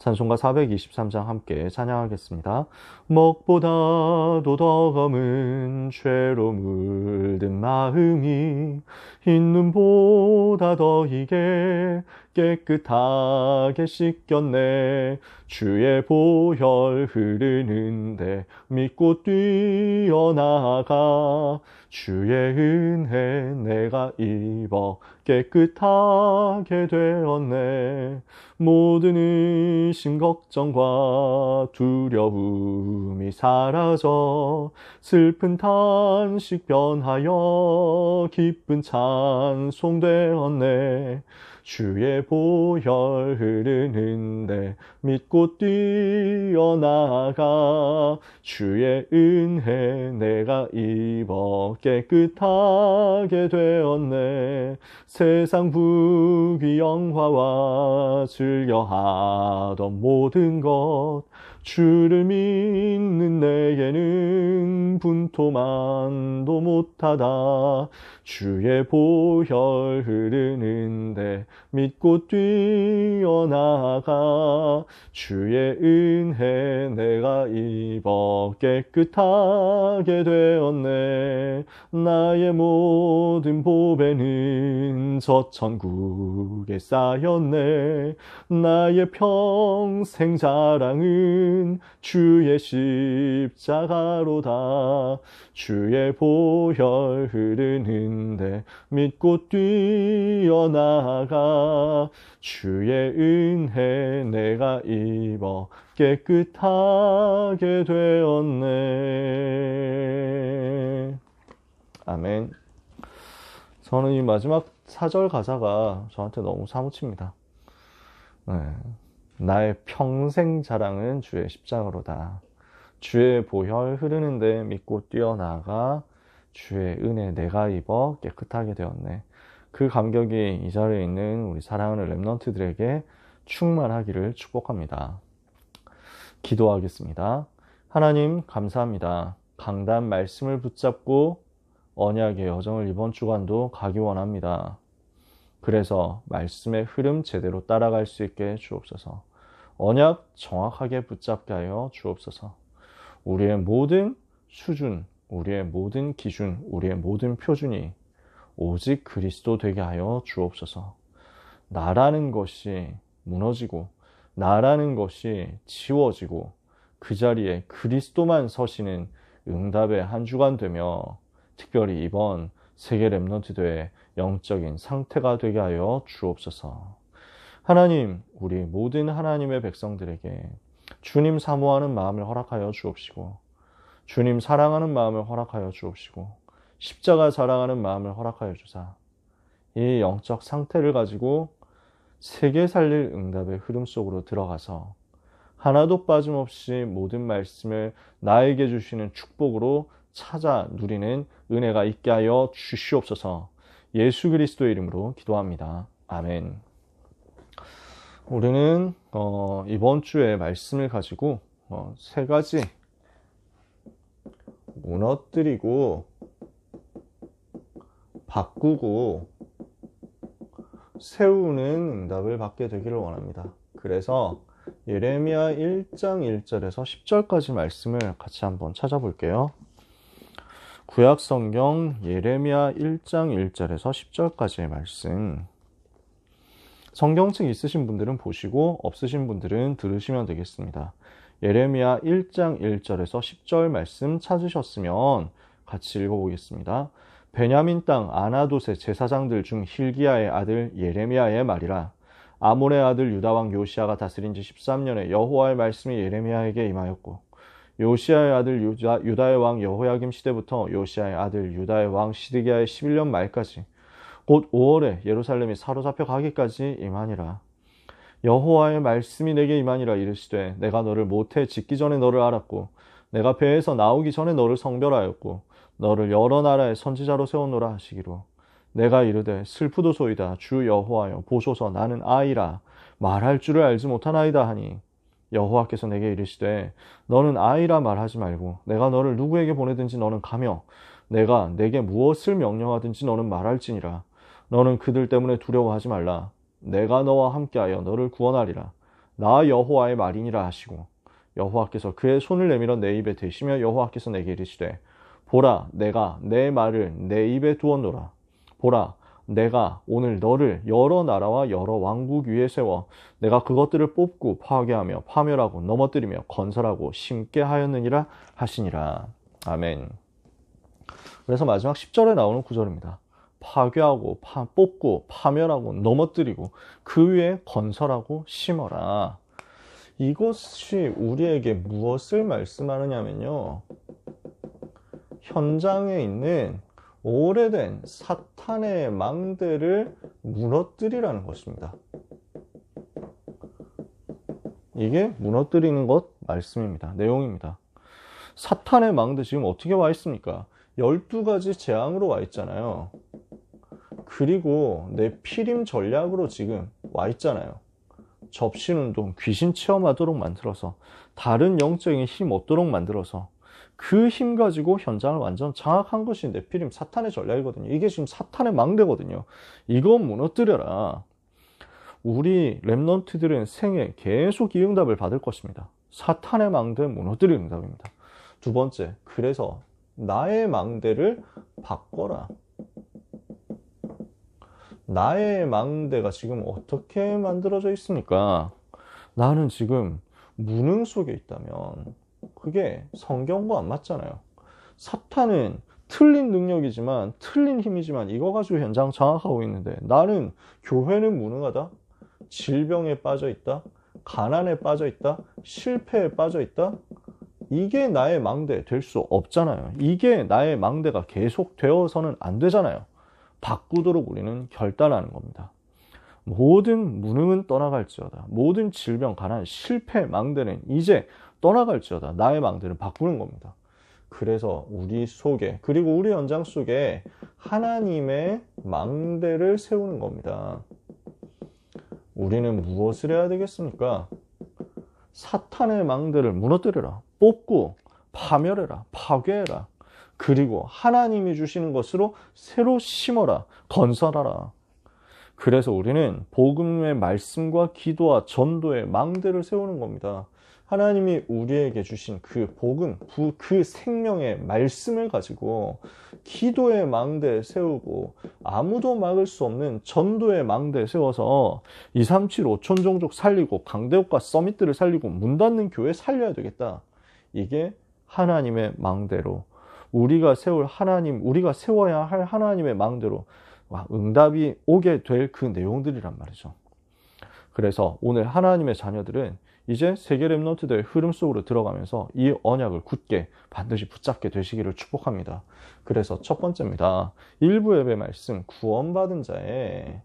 찬송가 423장 함께 찬양하겠습니다. 먹보다도 더 검은 죄로 물든 마음이 흰눈보다 더 희게 깨끗하게 씻겼네. 주의 보혈 흐르는데 믿고 뛰어나가. 주의 은혜 내가 입어 깨끗하게 되었네. 모든 의심 걱정과 두려움이 사라져 슬픈 탄식 변하여 기쁜 찬송 되었네. 주의 보혈 흐르는데 믿고 뛰어나가. 주의 은혜 내가 입어 깨끗하게 되었네. 세상 부귀 영화와 즐겨하던 모든 것 주를 믿는 내게는 분토만도 못하다. 주의 보혈 흐르는데 믿고 뛰어나가. 주의 은혜 내가 입어 깨끗하게 되었네. 나의 모든 보배는 저 천국에 쌓였네. 나의 평생 자랑은 주의 십자가로다. 주의 보혈 흐르는데 믿고 뛰어나가. 주의 은혜 내가 입어 깨끗하게 되었네. 아멘. 저는 이 마지막 4절 가사가 저한테 너무 사무칩니다. 네. 나의 평생 자랑은 주의 십자가로다. 주의 보혈 흐르는데 믿고 뛰어나가. 주의 은혜 내가 입어 깨끗하게 되었네. 그 감격이 이 자리에 있는 우리 사랑하는 렘넌트들에게 충만하기를 축복합니다. 기도하겠습니다. 하나님 감사합니다. 강단 말씀을 붙잡고 언약의 여정을 이번 주간도 가기 원합니다. 그래서 말씀의 흐름 제대로 따라갈 수 있게 주옵소서. 언약 정확하게 붙잡게 하여 주옵소서. 우리의 모든 수준, 우리의 모든 기준, 우리의 모든 표준이 오직 그리스도 되게 하여 주옵소서. 나라는 것이 무너지고 나라는 것이 지워지고 그 자리에 그리스도만 서시는 응답의 한 주간 되며 특별히 이번 세계 렘넌트 대회 영적인 상태가 되게 하여 주옵소서. 하나님, 우리 모든 하나님의 백성들에게 주님 사모하는 마음을 허락하여 주옵시고 주님 사랑하는 마음을 허락하여 주옵시고 십자가 사랑하는 마음을 허락하여 주사 이 영적 상태를 가지고 세계 살릴 응답의 흐름 속으로 들어가서 하나도 빠짐없이 모든 말씀을 나에게 주시는 축복으로 찾아 누리는 은혜가 있게 하여 주시옵소서. 예수 그리스도의 이름으로 기도합니다. 아멘. 우리는 이번 주에 말씀을 가지고 세 가지 무너뜨리고 바꾸고 세우는 응답을 받게 되기를 원합니다. 그래서 예레미야 1장 1절에서 10절까지 말씀을 같이 한번 찾아볼게요. 구약 성경 예레미야 1장 1절에서 10절까지의 말씀. 성경책 있으신 분들은 보시고 없으신 분들은 들으시면 되겠습니다. 예레미야 1장 1절에서 10절 말씀 찾으셨으면 같이 읽어보겠습니다. 베냐민 땅 아나돗의 제사장들 중 힐기야의 아들 예레미야의 말이라. 아몬의 아들 유다왕 요시야가 다스린 지 13년에 여호와의 말씀이 예레미야에게 임하였고 요시야의 아들 유다의 왕 여호야김 시대부터 요시야의 아들 유다의 왕 시드기야의 11년 말까지 곧 5월에 예루살렘이 사로잡혀 가기까지 임하니라. 여호와의 말씀이 내게 임하니라. 이르시되 내가 너를 모태에 짓기 전에 너를 알았고 내가 배에서 나오기 전에 너를 성별하였고 너를 여러 나라의 선지자로 세웠노라 하시기로. 내가 이르되 슬프도소이다. 주 여호와여 보소서 나는 아이라 말할 줄을 알지 못하나이다 하니 여호와께서 내게 이르시되 너는 아이라 말하지 말고 내가 너를 누구에게 보내든지 너는 가며 내가 내게 무엇을 명령하든지 너는 말할지니라. 너는 그들 때문에 두려워하지 말라. 내가 너와 함께하여 너를 구원하리라. 나 여호와의 말이니라 하시고 여호와께서 그의 손을 내밀어 내 입에 대시며 여호와께서 내게 이르시되 보라 내가 내 말을 내 입에 두었노라. 보라 내가 오늘 너를 여러 나라와 여러 왕국 위에 세워 내가 그것들을 뽑고 파괴하며 파멸하고 넘어뜨리며 건설하고 심게 하였느니라 하시니라. 아멘. 그래서 마지막 10절에 나오는 구절입니다. 파괴하고 뽑고 파멸하고 넘어뜨리고 그 위에 건설하고 심어라. 이것이 우리에게 무엇을 말씀하느냐면요, 현장에 있는 오래된 사탄의 망대를 무너뜨리라는 것입니다. 이게 무너뜨리는 것 말씀입니다. 내용입니다. 사탄의 망대 지금 어떻게 와 있습니까? 12가지 재앙으로 와 있잖아요. 그리고 내 피림 전략으로 지금 와 있잖아요. 접신운동, 귀신 체험하도록 만들어서, 다른 영적인 힘 얻도록 만들어서 그 힘 가지고 현장을 완전 장악한 것이 네피림 사탄의 전략이거든요. 이게 지금 사탄의 망대거든요. 이거 무너뜨려라. 우리 렘넌트들은 생애 계속 이 응답을 받을 것입니다. 사탄의 망대 무너뜨리는 응답입니다. 두 번째, 그래서 나의 망대를 바꿔라. 나의 망대가 지금 어떻게 만들어져 있습니까? 나는 지금 무능 속에 있다면 그게 성경과 안 맞잖아요. 사탄은 틀린 능력이지만, 틀린 힘이지만 이거 가지고 현장 장악하고 있는데, 나는 교회는 무능하다, 질병에 빠져 있다, 가난에 빠져 있다, 실패에 빠져 있다. 이게 나의 망대 될 수 없잖아요. 이게 나의 망대가 계속 되어서는 안 되잖아요. 바꾸도록 우리는 결단하는 겁니다. 모든 무능은 떠나갈지어다. 모든 질병, 가난, 실패, 망대는 이제 떠나갈지어다. 나의 망대를 바꾸는 겁니다. 그래서 우리 속에, 그리고 우리 현장 속에 하나님의 망대를 세우는 겁니다. 우리는 무엇을 해야 되겠습니까? 사탄의 망대를 무너뜨려라. 뽑고 파멸해라. 파괴해라. 그리고 하나님이 주시는 것으로 새로 심어라. 건설하라. 그래서 우리는 복음의 말씀과 기도와 전도의 망대를 세우는 겁니다. 하나님이 우리에게 주신 그 복음, 그 생명의 말씀을 가지고 기도의 망대 세우고, 아무도 막을 수 없는 전도의 망대 세워서 237 5천 종족 살리고, 강대국과 서밋들을 살리고, 문 닫는 교회 살려야 되겠다. 이게 하나님의 망대로, 우리가 세워야 할 하나님의 망대로 응답이 오게 될 그 내용들이란 말이죠. 그래서 오늘 하나님의 자녀들은 이제 세계 렘넌트들의 흐름 속으로 들어가면서 이 언약을 굳게 반드시 붙잡게 되시기를 축복합니다. 그래서 첫 번째입니다. 일부 예배 말씀, 구원받은 자의,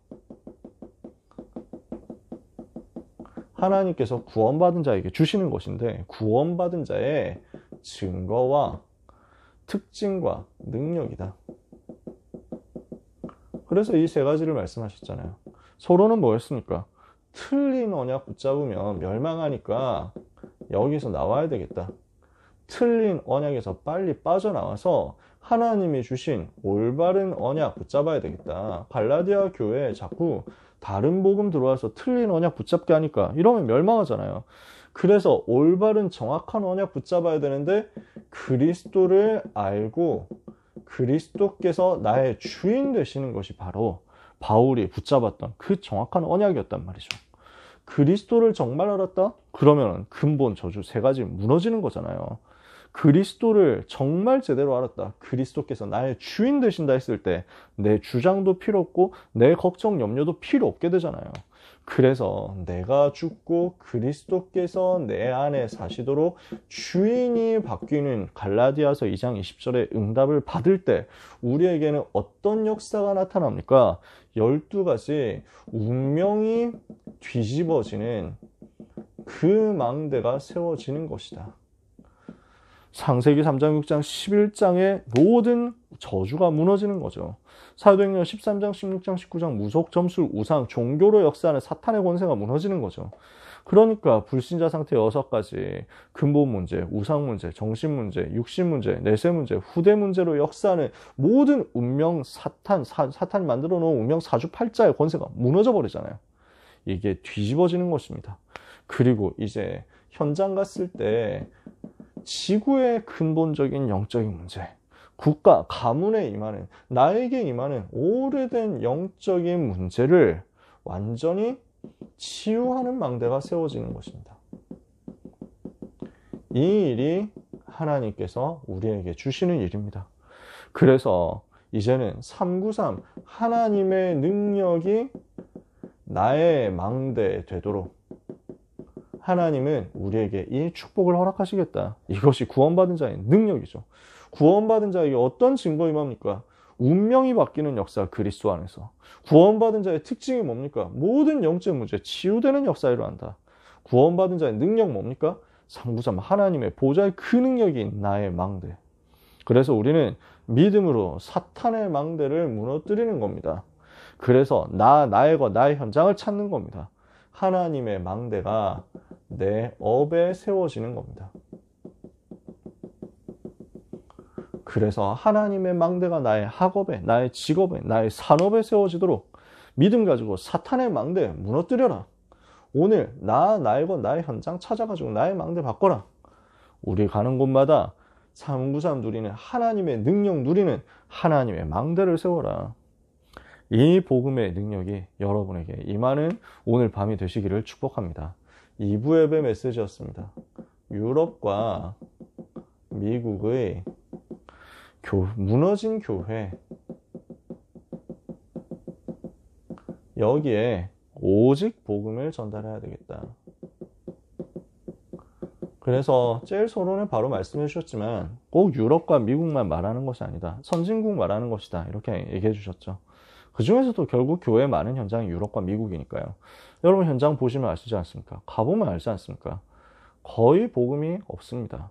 하나님께서 구원받은 자에게 주시는 것인데, 구원받은 자의 증거와 특징과 능력이다. 그래서 이 세 가지를 말씀하셨잖아요. 서로는 뭐였습니까? 틀린 언약 붙잡으면 멸망하니까 여기서 나와야 되겠다. 틀린 언약에서 빨리 빠져나와서 하나님이 주신 올바른 언약 붙잡아야 되겠다. 갈라디아 교회에 자꾸 다른 복음 들어와서 틀린 언약 붙잡게 하니까 이러면 멸망하잖아요. 그래서 올바른 정확한 언약 붙잡아야 되는데, 그리스도를 알고 그리스도께서 나의 주인 되시는 것이 바로 바울이 붙잡았던 그 정확한 언약이었단 말이죠. 그리스도를 정말 알았다? 그러면 근본 저주 세 가지 무너지는 거잖아요. 그리스도를 정말 제대로 알았다. 그리스도께서 나의 주인 되신다 했을 때 내 주장도 필요 없고 내 걱정, 염려도 필요 없게 되잖아요. 그래서 내가 죽고 그리스도께서 내 안에 사시도록 주인이 바뀌는 갈라디아서 2장 20절의 응답을 받을 때 우리에게는 어떤 역사가 나타납니까? 12가지 운명이 뒤집어지는 그 망대가 세워지는 것이다. 창세기 3장, 6장, 11장의 모든 저주가 무너지는 거죠. 사도행전 13장, 16장, 19장 무속, 점술, 우상, 종교로 역사하는 사탄의 권세가 무너지는 거죠. 그러니까 불신자 상태 6가지, 근본 문제, 우상 문제, 정신 문제, 육신 문제, 내세 문제, 후대 문제로 역사하는 모든 운명, 사탄이 만들어 놓은 운명 사주팔자의 권세가 무너져 버리잖아요. 이게 뒤집어지는 것입니다. 그리고 이제 현장 갔을 때 지구의 근본적인 영적인 문제, 국가, 가문에 임하는, 나에게 임하는 오래된 영적인 문제를 완전히 치유하는 망대가 세워지는 것입니다. 이 일이 하나님께서 우리에게 주시는 일입니다. 그래서 이제는 393 하나님의 능력이 나의 망대 되도록 하나님은 우리에게 이 축복을 허락하시겠다. 이것이 구원받은 자의 능력이죠. 구원받은 자에게 어떤 증거이 뭡니까? 운명이 바뀌는 역사, 그리스도 안에서. 구원받은 자의 특징이 뭡니까? 모든 영적 문제 치유되는 역사에 이루한다. 구원받은 자의 능력 뭡니까? 393 하나님의 보좌의 그 능력이 나의 망대. 그래서 우리는 믿음으로 사탄의 망대를 무너뜨리는 겁니다. 그래서 나의 현장을 찾는 겁니다. 하나님의 망대가 내 업에 세워지는 겁니다. 그래서 하나님의 망대가 나의 학업에, 나의 직업에, 나의 산업에 세워지도록 믿음 가지고 사탄의 망대 무너뜨려라. 오늘 나의 현장 찾아가지고 나의 망대 바꿔라. 우리 가는 곳마다 393 누리는 하나님의 능력 누리는 하나님의 망대를 세워라. 이 복음의 능력이 여러분에게 임하는 오늘 밤이 되시기를 축복합니다. 2부 예배 메시지였습니다. 유럽과 미국의 무너진 교회, 여기에 오직 복음을 전달해야 되겠다. 그래서 제일 서론에 바로 말씀해 주셨지만 꼭 유럽과 미국만 말하는 것이 아니다. 선진국 말하는 것이다. 이렇게 얘기해 주셨죠. 그 중에서도 결국 교회 많은 현장이 유럽과 미국이니까요. 여러분 현장 보시면 아시지 않습니까? 가보면 알지 않습니까? 거의 복음이 없습니다.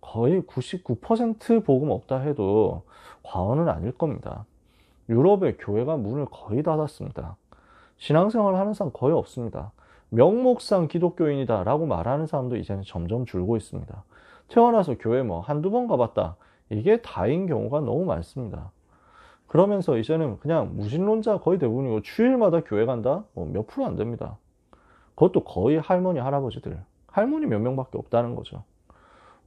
거의 99% 복음 없다 해도 과언은 아닐 겁니다. 유럽의 교회가 문을 거의 닫았습니다. 신앙생활을 하는 사람 거의 없습니다. 명목상 기독교인이다 라고 말하는 사람도 이제는 점점 줄고 있습니다. 태어나서 교회 한두 번 가봤다. 이게 다인 경우가 너무 많습니다. 그러면서 이제는 그냥 무신론자 거의 대부분이고 주일마다 교회 간다? 몇 프로 안 됩니다. 그것도 거의 할머니, 할아버지들. 할머니 몇 명밖에 없다는 거죠.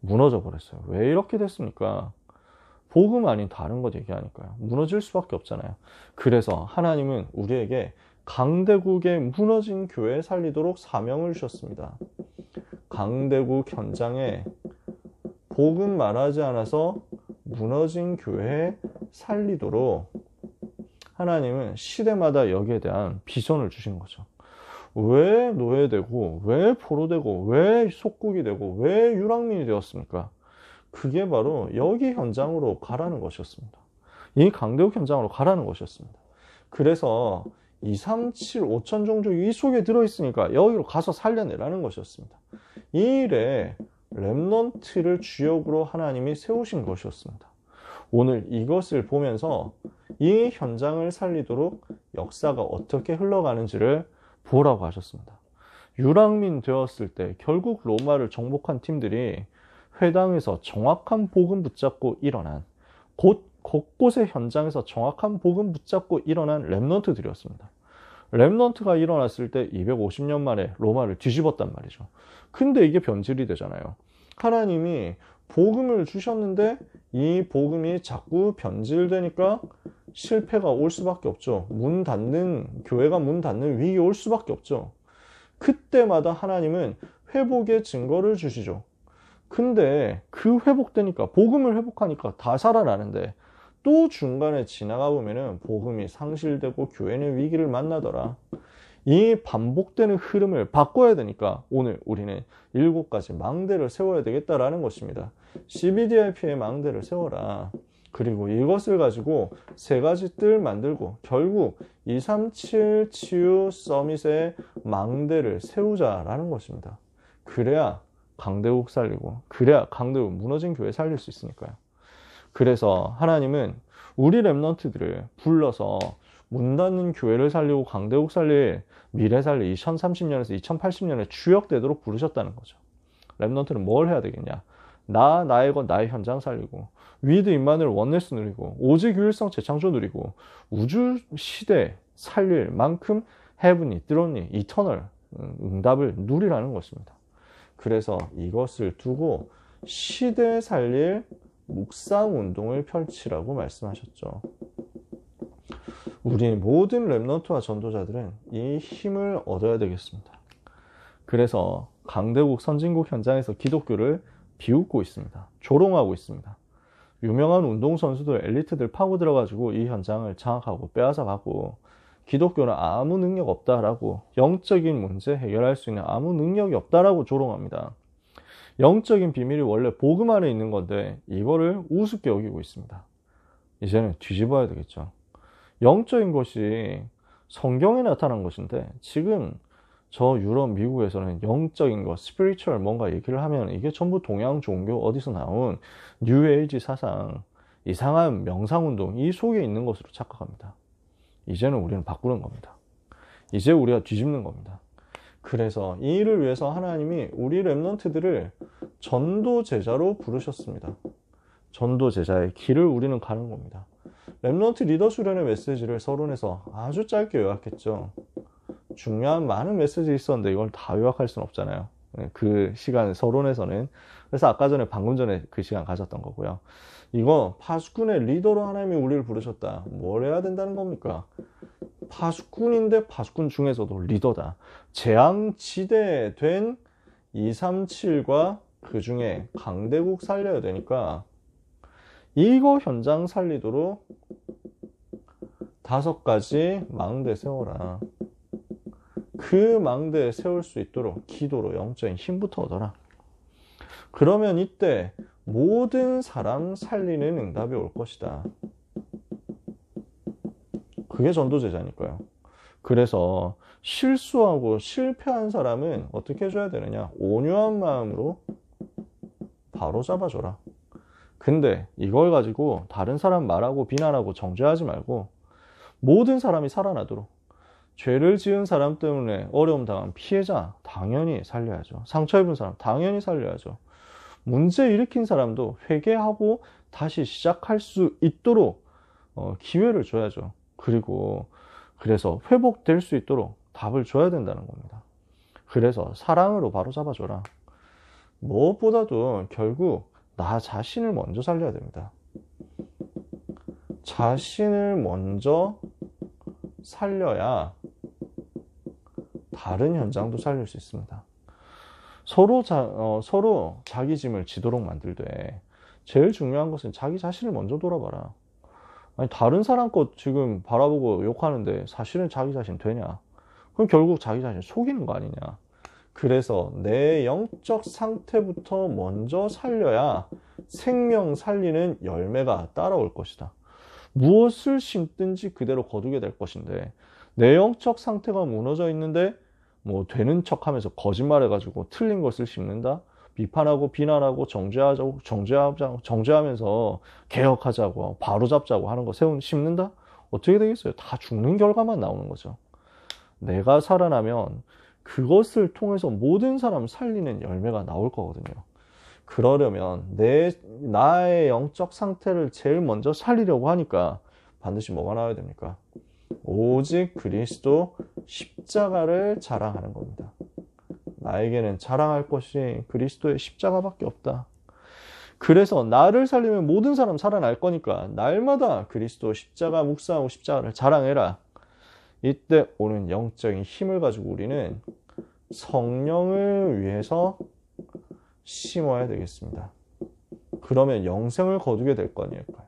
무너져 버렸어요. 왜 이렇게 됐습니까? 복음 아닌 다른 것 얘기하니까요. 무너질 수밖에 없잖아요. 그래서 하나님은 우리에게 강대국의 무너진 교회 살리도록 사명을 주셨습니다. 강대국 현장에 복음 말하지 않아서 무너진 교회 살리도록 하나님은 시대마다 여기에 대한 비전을 주신 거죠. 왜 노예되고 왜 포로되고 왜 속국이 되고 왜 유랑민이 되었습니까? 그게 바로 여기 현장으로 가라는 것이었습니다. 이 강대국 현장으로 가라는 것이었습니다. 그래서 237, 5천 종족이 이 속에 들어있으니까 여기로 가서 살려내라는 것이었습니다. 이 일에 렘넌트를 주역으로 하나님이 세우신 것이었습니다. 오늘 이것을 보면서 이 현장을 살리도록 역사가 어떻게 흘러가는지를 보라고 하셨습니다. 유랑민 되었을 때 결국 로마를 정복한 팀들이 회당에서 정확한 복음 붙잡고 일어난 곳곳의 현장에서 정확한 복음 붙잡고 일어난 렘넌트들이었습니다. 렘넌트가 일어났을 때 250년 만에 로마를 뒤집었단 말이죠. 근데 이게 변질이 되잖아요. 하나님이 복음을 주셨는데 이 복음이 자꾸 변질되니까 실패가 올 수밖에 없죠. 교회가 문 닫는 위기가 올 수밖에 없죠. 그때마다 하나님은 회복의 증거를 주시죠. 근데 그 회복되니까, 복음을 회복하니까 다 살아나는데 또 중간에 지나가 보면은 복음이 상실되고 교회는 위기를 만나더라. 이 반복되는 흐름을 바꿔야 되니까 오늘 우리는 7가지 망대를 세워야 되겠다라는 것입니다. CBDIP의 망대를 세워라. 그리고 이것을 가지고 3가지 뜰 만들고 결국 237 치유 서밋의 망대를 세우자라는 것입니다. 그래야 강대국 살리고, 그래야 강대국 무너진 교회 살릴 수 있으니까요. 그래서 하나님은 우리 렘넌트들을 불러서 문 닫는 교회를 살리고 강대국 살릴, 미래 살릴 2030년에서 2080년에 주역되도록 부르셨다는 거죠. 렘넌트는 뭘 해야 되겠냐? 나의 현장 살리고, 위드 임마누엘 원네스 누리고, 오직 유일성 재창조 누리고, 우주 시대 살릴 만큼 헤븐이, 드론이, 이터널 응답을 누리라는 것입니다. 그래서 이것을 두고 시대 살릴 묵상 운동을 펼치라고 말씀하셨죠. 우리 모든 렘넌트와 전도자들은 이 힘을 얻어야 되겠습니다. 그래서 강대국 선진국 현장에서 기독교를 비웃고 있습니다. 조롱하고 있습니다. 유명한 운동선수들, 엘리트들 파고들어가지고 이 현장을 장악하고 빼앗아가고 기독교는 아무 능력 없다라고, 영적인 문제 해결할 수 있는 아무 능력이 없다라고 조롱합니다. 영적인 비밀이 원래 복음 안에 있는 건데 이거를 우습게 여기고 있습니다. 이제는 뒤집어야 되겠죠. 영적인 것이 성경에 나타난 것인데 지금 저 유럽, 미국에서는 영적인 것, 스피리추얼 뭔가 얘기를 하면 이게 전부 동양 종교 어디서 나온 뉴에이지 사상, 이상한 명상운동 이 속에 있는 것으로 착각합니다. 이제는 우리는 바꾸는 겁니다. 이제 우리가 뒤집는 겁니다. 그래서 이 일을 위해서 하나님이 우리 렘넌트들을 전도 제자로 부르셨습니다. 전도 제자의 길을 우리는 가는 겁니다. 렘넌트 리더 수련의 메시지를 서론에서 아주 짧게 요약했죠. 중요한 많은 메시지 있었는데 이걸 다 요약할 수는 없잖아요. 그 시간 서론에서는. 그래서 아까 전에 방금 전에 그 시간 가졌던 거고요. 이거 파수꾼의 리더로 하나님이 우리를 부르셨다. 뭘 해야 된다는 겁니까? 파수꾼인데 파수꾼 중에서도 리더다. 재앙지대 된 237과 그 중에 강대국 살려야 되니까 이거 현장 살리도록 5가지 망대 세워라. 그 망대에 세울 수 있도록 기도로 영적인 힘부터 얻어라. 그러면 이때 모든 사람 살리는 응답이 올 것이다. 그게 전도제자니까요. 그래서 실수하고 실패한 사람은 어떻게 해줘야 되느냐? 온유한 마음으로 바로 잡아줘라. 근데 이걸 가지고 다른 사람 말하고 비난하고 정죄하지 말고 모든 사람이 살아나도록, 죄를 지은 사람 때문에 어려움 당한 피해자 당연히 살려야죠. 상처 입은 사람 당연히 살려야죠. 문제 일으킨 사람도 회개하고 다시 시작할 수 있도록 기회를 줘야죠. 그래서 회복될 수 있도록 답을 줘야 된다는 겁니다. 그래서 사랑으로 바로 잡아줘라. 무엇보다도 결국 나 자신을 먼저 살려야 됩니다. 자신을 먼저 살려야 다른 현장도 살릴 수 있습니다. 서로 자기 짐을 지도록 만들되 제일 중요한 것은 자기 자신을 먼저 돌아봐라. 아니 다른 사람 것 지금 바라보고 욕하는데 사실은 자기 자신 되냐? 그럼 결국 자기 자신 속이는 거 아니냐? 그래서 내 영적 상태부터 먼저 살려야 생명 살리는 열매가 따라올 것이다. 무엇을 심든지 그대로 거두게 될 것인데 내 영적 상태가 무너져 있는데 뭐 되는 척하면서 거짓말해가지고 틀린 것을 심는다? 비판하고 비난하고 정죄하면서 개혁하자고 바로잡자고 하는 거 심는다? 어떻게 되겠어요? 다 죽는 결과만 나오는 거죠. 내가 살아나면 그것을 통해서 모든 사람 살리는 열매가 나올 거거든요. 그러려면 나의 영적 상태를 제일 먼저 살리려고 하니까 반드시 뭐가 나와야 됩니까? 오직 그리스도 십자가를 자랑하는 겁니다. 나에게는 자랑할 것이 그리스도의 십자가밖에 없다. 그래서 나를 살리면 모든 사람 살아날 거니까 날마다 그리스도 십자가 묵상하고 십자가를 자랑해라. 이때 오는 영적인 힘을 가지고 우리는 성령을 위해서 심어야 되겠습니다. 그러면 영생을 거두게 될 거니까요.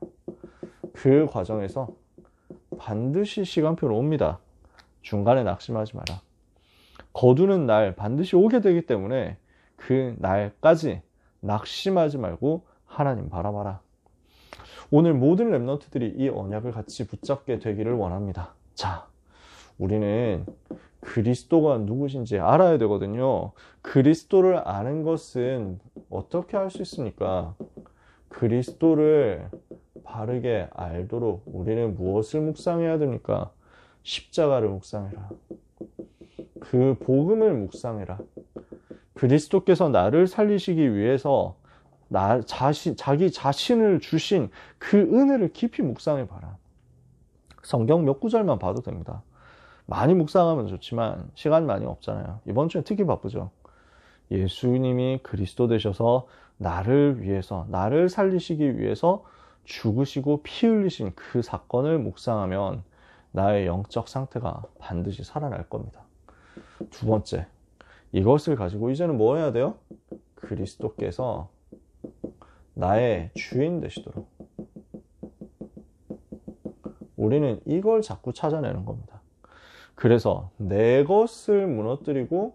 그 과정에서 반드시 시간표는 옵니다. 중간에 낙심하지 마라. 거두는 날 반드시 오게 되기 때문에 그 날까지 낙심하지 말고 하나님 바라봐라. 오늘 모든 렘넌트들이 이 언약을 같이 붙잡게 되기를 원합니다. 자, 우리는 그리스도가 누구신지 알아야 되거든요. 그리스도를 아는 것은 어떻게 할 수 있습니까? 그리스도를 바르게 알도록 우리는 무엇을 묵상해야 됩니까? 십자가를 묵상해라. 그 복음을 묵상해라. 그리스도께서 나를 살리시기 위해서 자기 자신을 주신 그 은혜를 깊이 묵상해봐라. 성경 몇 구절만 봐도 됩니다. 많이 묵상하면 좋지만 시간 많이 없잖아요. 이번 주에 특히 바쁘죠. 예수님이 그리스도 되셔서 나를 위해서, 나를 살리시기 위해서 죽으시고 피 흘리신 그 사건을 묵상하면 나의 영적 상태가 반드시 살아날 겁니다. 두 번째, 이것을 가지고 이제는 뭐 해야 돼요? 그리스도께서 나의 주인 되시도록 우리는 이걸 자꾸 찾아내는 겁니다. 그래서 내 것을 무너뜨리고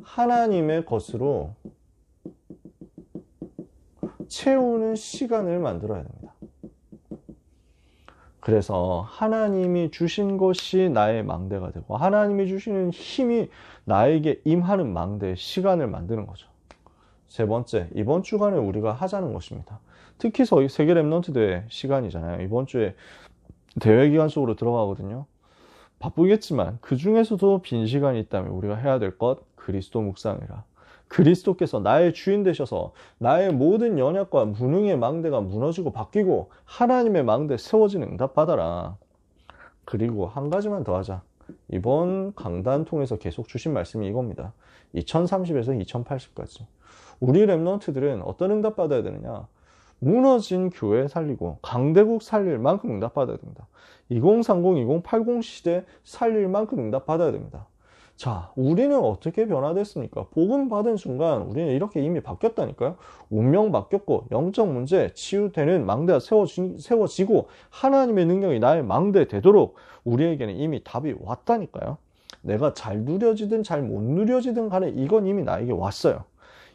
하나님의 것으로 채우는 시간을 만들어야 됩니다. 그래서 하나님이 주신 것이 나의 망대가 되고 하나님이 주시는 힘이 나에게 임하는 망대의 시간을 만드는 거죠. 세 번째, 이번 주간에 우리가 하자는 것입니다. 특히 세계 랩넌트 대회 시간이잖아요. 이번 주에 대회 기간 속으로 들어가거든요. 바쁘겠지만 그 중에서도 빈 시간이 있다면 우리가 해야 될 것, 그리스도 묵상이라. 그리스도께서 나의 주인 되셔서 나의 모든 연약과 무능의 망대가 무너지고 바뀌고 하나님의 망대 세워지는 응답받아라. 그리고 한 가지만 더 하자. 이번 강단 통해서 계속 주신 말씀이 이겁니다. 2030에서 2080까지. 우리 랩넌트들은 어떤 응답받아야 되느냐? 무너진 교회 살리고 강대국 살릴 만큼 응답받아야 됩니다. 2030, 2080 시대 살릴 만큼 응답받아야 됩니다. 자, 우리는 어떻게 변화됐습니까? 복음 받은 순간 우리는 이렇게 이미 바뀌었다니까요. 운명 바뀌었고 영적 문제 치유되는 망대가 세워지고 하나님의 능력이 나의 망대 되도록 우리에게는 이미 답이 왔다니까요. 내가 잘 누려지든 잘 못 누려지든 간에 이건 이미 나에게 왔어요.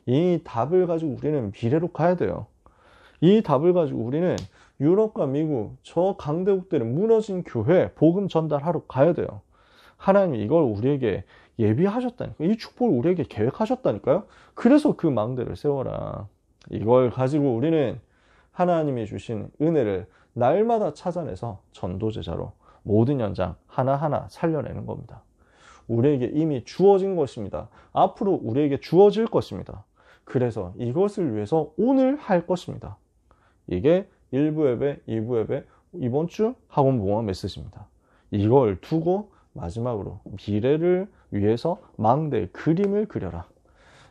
이 답을 가지고 우리는 미래로 가야 돼요. 이 답을 가지고 우리는 유럽과 미국 저 강대국들의 무너진 교회 복음 전달하러 가야 돼요. 하나님이 이걸 우리에게 예비하셨다니까요. 이 축복을 우리에게 계획하셨다니까요. 그래서 그 망대를 세워라. 이걸 가지고 우리는 하나님이 주신 은혜를 날마다 찾아내서 전도제자로 모든 현장 하나하나 살려내는 겁니다. 우리에게 이미 주어진 것입니다. 앞으로 우리에게 주어질 것입니다. 그래서 이것을 위해서 오늘 할 것입니다. 이게 1부 예배, 2부 예배, 이번 주 학원 봉헌 메시지입니다. 이걸 두고 마지막으로 미래를 위해서 망대의 그림을 그려라.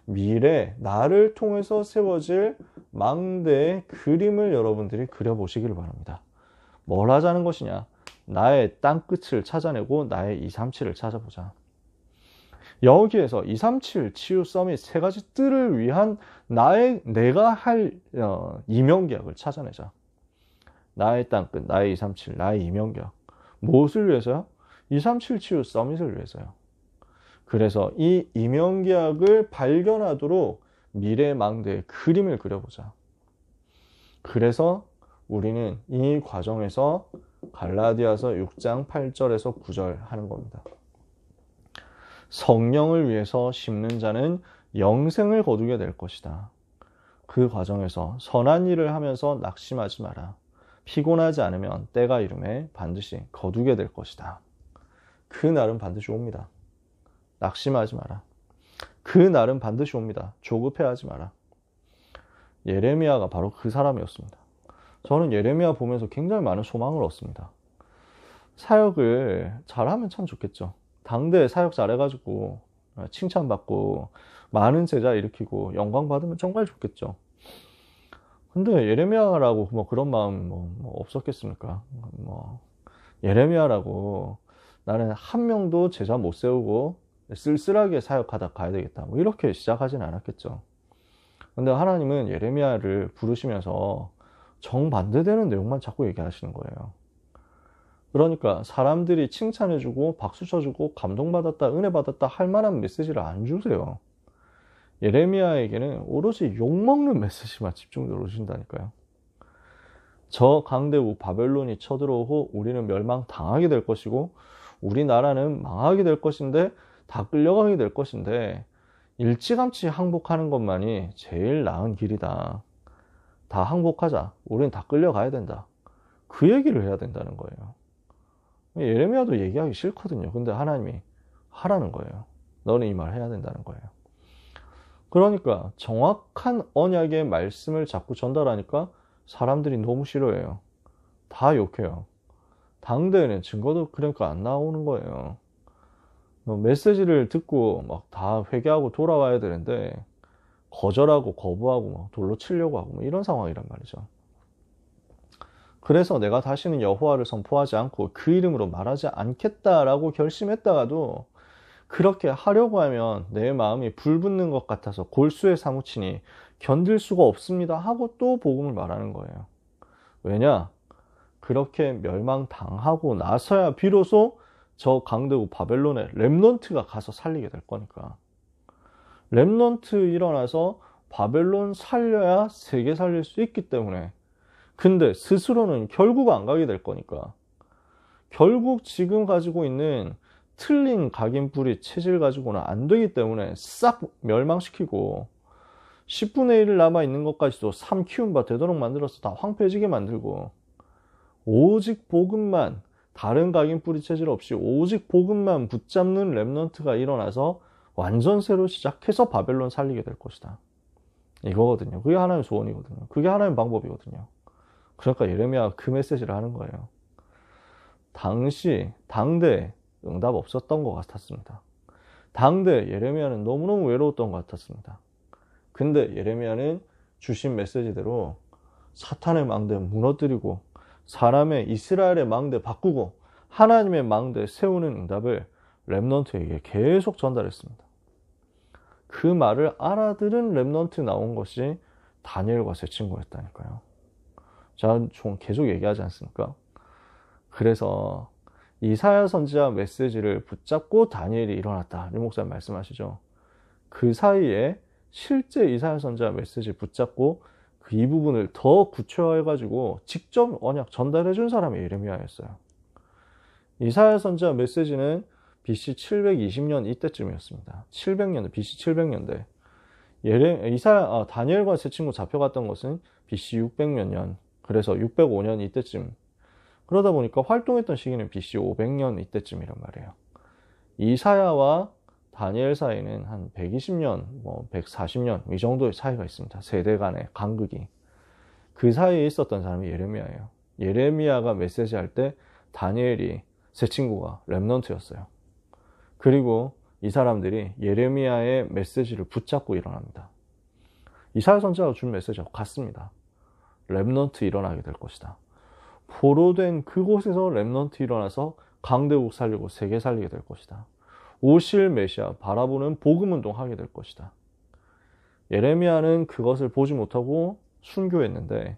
미래, 나를 통해서 세워질 망대의 그림을 여러분들이 그려보시기를 바랍니다. 뭘 하자는 것이냐? 나의 땅끝을 찾아내고 나의 237을 찾아보자. 여기에서 237 치유 서밋 세 가지 뜰을 위한 내가 할 이명계약을 찾아내자. 나의 땅끝, 나의 237, 나의 이명계약. 무엇을 위해서요? 237 치유 서밋을 위해서요. 그래서 이 이명계약을 발견하도록 미래 망대의 그림을 그려보자. 그래서 우리는 이 과정에서 갈라디아서 6장 8절에서 9절 하는 겁니다. 성령을 위해서 심는 자는 영생을 거두게 될 것이다. 그 과정에서 선한 일을 하면서 낙심하지 마라. 피곤하지 않으면 때가 이름에 반드시 거두게 될 것이다. 그 날은 반드시 옵니다. 낙심하지 마라. 그 날은 반드시 옵니다. 조급해하지 마라. 예레미야가 바로 그 사람이었습니다. 저는 예레미야 보면서 굉장히 많은 소망을 얻습니다. 사역을 잘하면 참 좋겠죠. 당대 사역 잘해가지고 칭찬받고 많은 제자 일으키고 영광 받으면 정말 좋겠죠. 근데 예레미야라고 뭐 그런 마음 뭐 없었겠습니까? 예레미야라고 나는 한 명도 제자 못 세우고 쓸쓸하게 사역하다 가야 되겠다. 뭐 이렇게 시작하진 않았겠죠. 근데 하나님은 예레미야를 부르시면서 정반대되는 내용만 자꾸 얘기하시는 거예요. 그러니까 사람들이 칭찬해주고 박수 쳐주고 감동받았다, 은혜받았다 할 만한 메시지를 안 주세요. 예레미야에게는 오로지 욕먹는 메시지만 집중적으로 주신다니까요. 저 강대국 바벨론이 쳐들어오고 우리는 멸망당하게 될 것이고 우리나라는 망하게 될 것인데 다 끌려가게 될 것인데 일찌감치 항복하는 것만이 제일 나은 길이다. 다 항복하자. 우리는 다 끌려가야 된다. 그 얘기를 해야 된다는 거예요. 예레미야도 얘기하기 싫거든요. 근데 하나님이 하라는 거예요. 너는 이 말 해야 된다는 거예요. 그러니까 정확한 언약의 말씀을 자꾸 전달하니까 사람들이 너무 싫어해요. 다 욕해요. 당대에는 증거도 그러니까 안 나오는 거예요. 메시지를 듣고 막 다 회개하고 돌아와야 되는데 거절하고 거부하고 막 돌로 치려고 하고 뭐 이런 상황이란 말이죠. 그래서 내가 다시는 여호와를 선포하지 않고 그 이름으로 말하지 않겠다라고 결심했다가도 그렇게 하려고 하면 내 마음이 불붙는 것 같아서 골수에 사무치니 견딜 수가 없습니다 하고 또 복음을 말하는 거예요. 왜냐? 그렇게 멸망당하고 나서야 비로소 저 강대국 바벨론의 렘넌트가 가서 살리게 될 거니까. 렘넌트 일어나서 바벨론 살려야 세계 살릴 수 있기 때문에. 근데 스스로는 결국 안 가게 될 거니까. 결국 지금 가지고 있는 틀린 각인뿌리 체질 가지고는 안 되기 때문에 싹 멸망시키고 10분의 1 남아있는 것까지도 삼 키운 바 되도록 만들어서 다 황폐해지게 만들고 오직 복음만, 다른 각인뿌리 체질 없이 오직 복음만 붙잡는 렘넌트가 일어나서 완전 새로 시작해서 바벨론 살리게 될 것이다. 이거거든요. 그게 하나님의 소원이거든요. 그게 하나님의 방법이거든요. 그러니까 예레미야가 그 메시지를 하는 거예요. 당시 당대에 응답 없었던 것 같았습니다. 당대 예레미야는 너무너무 외로웠던 것 같았습니다. 근데 예레미야는 주신 메시지대로 사탄의 망대 무너뜨리고 사람의 이스라엘의 망대 바꾸고 하나님의 망대 세우는 응답을 렘넌트에게 계속 전달했습니다. 그 말을 알아들은 렘넌트 나온 것이 다니엘과 세 친구였다니까요. 제가 좀 계속 얘기하지 않습니까? 그래서 이사야 선지자 메시지를 붙잡고 다니엘이 일어났다. 이 목사님 말씀하시죠. 그 사이에 실제 이사야 선지자 메시지를 붙잡고 그 이 부분을 더 구체화해가지고 직접 언약 전달해준 사람이 예레미야였어요. 이사야 선지자 메시지는 BC 720년 이때쯤이었습니다. 700년대, BC 700년대. 다니엘과 세 친구 잡혀갔던 것은 BC 600몇 년, 그래서 605년 이때쯤. 그러다 보니까 활동했던 시기는 BC 500년 이때쯤이란 말이에요. 이사야와 다니엘 사이는 한 120년, 140년 이 정도의 차이가 있습니다. 세대 간의 간극이. 그 사이에 있었던 사람이 예레미야예요. 예레미야가 메시지할 때 다니엘이 세 친구가 렘넌트였어요. 그리고 이 사람들이 예레미야의 메시지를 붙잡고 일어납니다. 이사야 선지자가 준 메시지하고 같습니다. 렘넌트 일어나게 될 것이다. 포로된 그곳에서 렘넌트 일어나서 강대국 살리고 세계 살리게 될 것이다. 오실 메시아 바라보는 복음운동 하게 될 것이다. 예레미야는 그것을 보지 못하고 순교했는데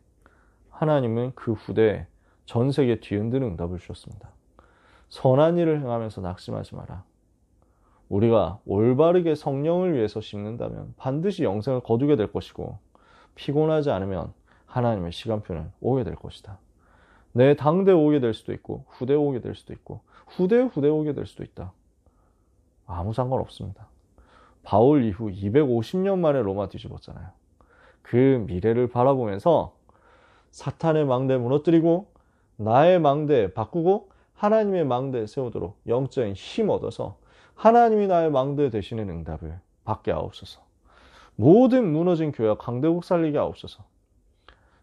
하나님은 그 후대에 전 세계 뒤흔드는 응답을 주셨습니다. 선한 일을 행하면서 낙심하지 마라. 우리가 올바르게 성령을 위해서 심는다면 반드시 영생을 거두게 될 것이고 피곤하지 않으면 하나님의 시간표는 오게 될 것이다. 내 당대 오게 될 수도 있고 후대 오게 될 수도 있고 후대 오게 될 수도 있다. 아무 상관없습니다. 바울 이후 250년 만에 로마 뒤집었잖아요. 그 미래를 바라보면서 사탄의 망대 무너뜨리고 나의 망대 바꾸고 하나님의 망대 세우도록 영적인 힘 얻어서 하나님이 나의 망대 되시는 응답을 받게 하옵소서. 모든 무너진 교회와 강대국 살리게 하옵소서.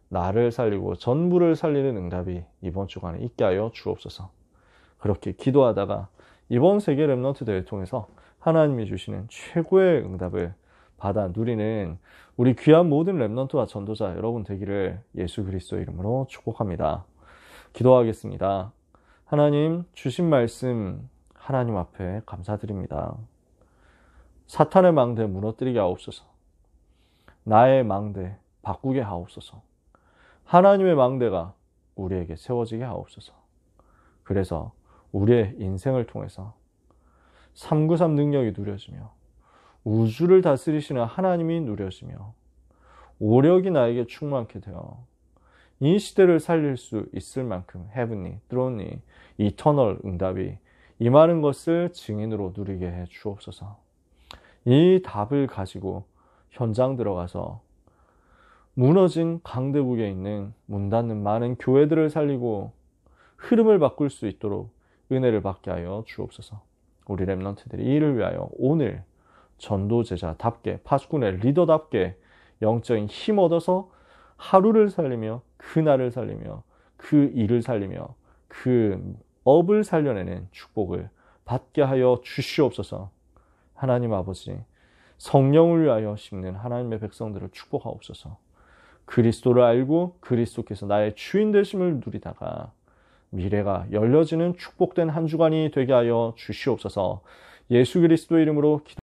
나를 살리고 전부를 살리는 응답이 이번 주간에 있게 하여 주옵소서. 그렇게 기도하다가 이번 세계 렘넌트 대회를 통해서 하나님이 주시는 최고의 응답을 받아 누리는 우리 귀한 모든 렘넌트와 전도자 여러분 되기를 예수 그리스도 이름으로 축복합니다. 기도하겠습니다. 하나님 주신 말씀 하나님 앞에 감사드립니다. 사탄의 망대 무너뜨리게 하옵소서. 나의 망대 바꾸게 하옵소서. 하나님의 망대가 우리에게 세워지게 하옵소서. 그래서 우리의 인생을 통해서 393 능력이 누려지며 우주를 다스리시는 하나님이 누려지며 오력이 나에게 충만케 되어 이 시대를 살릴 수 있을 만큼 헤븐리, 드론리, 이터널 응답이 임하는 것을 증인으로 누리게 해 주옵소서. 이 답을 가지고 현장 들어가서 무너진 강대국에 있는 문 닫는 많은 교회들을 살리고 흐름을 바꿀 수 있도록 은혜를 받게 하여 주옵소서. 우리 렘넌트들이 이를 위하여 오늘 전도제자답게 파수꾼의 리더답게 영적인 힘 얻어서 하루를 살리며 그날을 살리며 그 일을 살리며 그 업을 살려내는 축복을 받게 하여 주시옵소서. 하나님 아버지, 성령을 위하여 심는 하나님의 백성들을 축복하옵소서. 그리스도를 알고 그리스도께서 나의 주인 되심을 누리다가 미래가 열려지는 축복된 한 주간이 되게 하여 주시옵소서. 예수 그리스도의 이름으로 기도